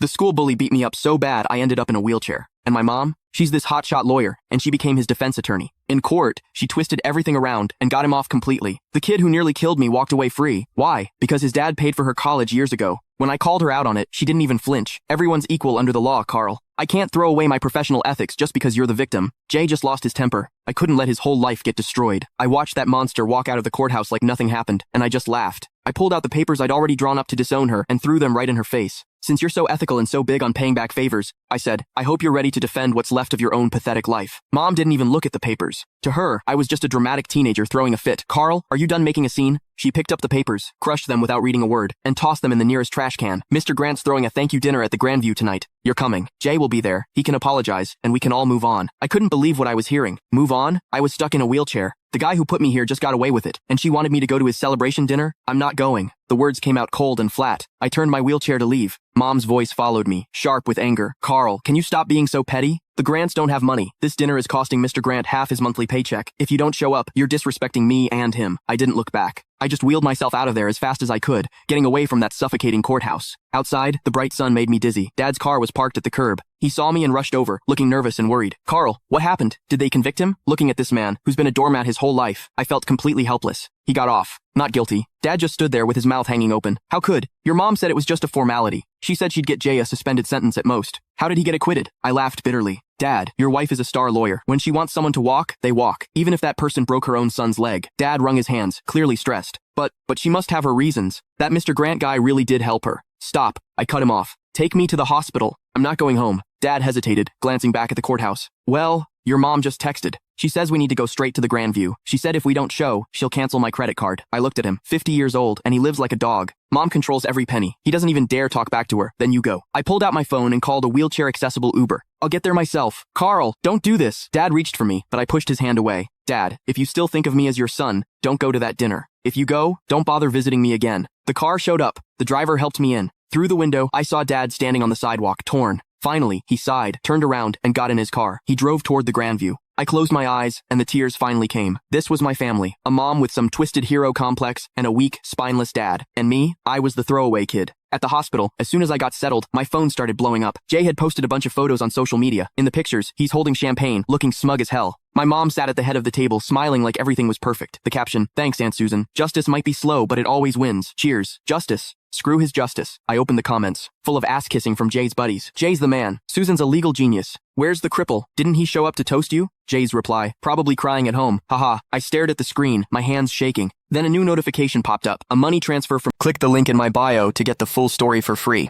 The school bully beat me up so bad I ended up in a wheelchair. And my mom? She's this hotshot lawyer, and she became his defense attorney. In court, she twisted everything around and got him off completely. The kid who nearly killed me walked away free. Why? Because his dad paid for her college years ago. When I called her out on it, she didn't even flinch. Everyone's equal under the law, Carl. I can't throw away my professional ethics just because you're the victim. Jay just lost his temper. I couldn't let his whole life get destroyed. I watched that monster walk out of the courthouse like nothing happened, and I just laughed. I pulled out the papers I'd already drawn up to disown her and threw them right in her face. Since you're so ethical and so big on paying back favors, I said, I hope you're ready to defend what's left of your own pathetic life. Mom didn't even look at the papers. To her, I was just a dramatic teenager throwing a fit. Carl, are you done making a scene? She picked up the papers, crushed them without reading a word, and tossed them in the nearest trash can. Mr. Grant's throwing a thank you dinner at the Grandview tonight. You're coming. Jay will be there. He can apologize, and we can all move on. I couldn't believe what I was hearing. Move on? I was stuck in a wheelchair. The guy who put me here just got away with it, and she wanted me to go to his celebration dinner? I'm not going. The words came out cold and flat. I turned my wheelchair to leave. Mom's voice followed me, sharp with anger. Carl, can you stop being so petty? The Grants don't have money. This dinner is costing Mr. Grant half his monthly paycheck. If you don't show up, you're disrespecting me and him. I didn't look back. I just wheeled myself out of there as fast as I could, getting away from that suffocating courthouse. Outside, the bright sun made me dizzy. Dad's car was parked at the curb. He saw me and rushed over, looking nervous and worried. Carl, what happened? Did they convict him? Looking at this man, who's been a doormat his whole life, I felt completely helpless. He got off. Not guilty. Dad just stood there with his mouth hanging open. How could? Your mom said it was just a formality. She said she'd get Jay a suspended sentence at most. How did he get acquitted? I laughed bitterly. Dad, your wife is a star lawyer. When she wants someone to walk, they walk. Even if that person broke her own son's leg. Dad wrung his hands, clearly stressed. But she must have her reasons. That Mr. Grant guy really did help her. Stop. I cut him off. Take me to the hospital. I'm not going home. Dad hesitated, glancing back at the courthouse. Well, your mom just texted. She says we need to go straight to the Grandview. She said if we don't show, she'll cancel my credit card. I looked at him, 50 years old, and he lives like a dog. Mom controls every penny. He doesn't even dare talk back to her. Then you go. I pulled out my phone and called a wheelchair-accessible Uber. I'll get there myself. Carl, don't do this. Dad reached for me, but I pushed his hand away. Dad, if you still think of me as your son, don't go to that dinner. If you go, don't bother visiting me again. The car showed up. The driver helped me in. Through the window, I saw Dad standing on the sidewalk, torn. Finally, he sighed, turned around, and got in his car. He drove toward the Grandview. I closed my eyes, and the tears finally came. This was my family. A mom with some twisted hero complex, and a weak, spineless dad. And me, I was the throwaway kid. At the hospital, as soon as I got settled, my phone started blowing up. Jay had posted a bunch of photos on social media. In the pictures, he's holding champagne, looking smug as hell. My mom sat at the head of the table, smiling like everything was perfect. The caption, thanks, Aunt Susan. Justice might be slow, but it always wins. Cheers. Justice. Screw his justice. I opened the comments, full of ass-kissing from Jay's buddies. Jay's the man. Susan's a legal genius. Where's the cripple? Didn't he show up to toast you? Jay's reply, probably crying at home. Haha. I stared at the screen, my hands shaking. Then a new notification popped up. A money transfer from... Click the link in my bio to get the full story for free.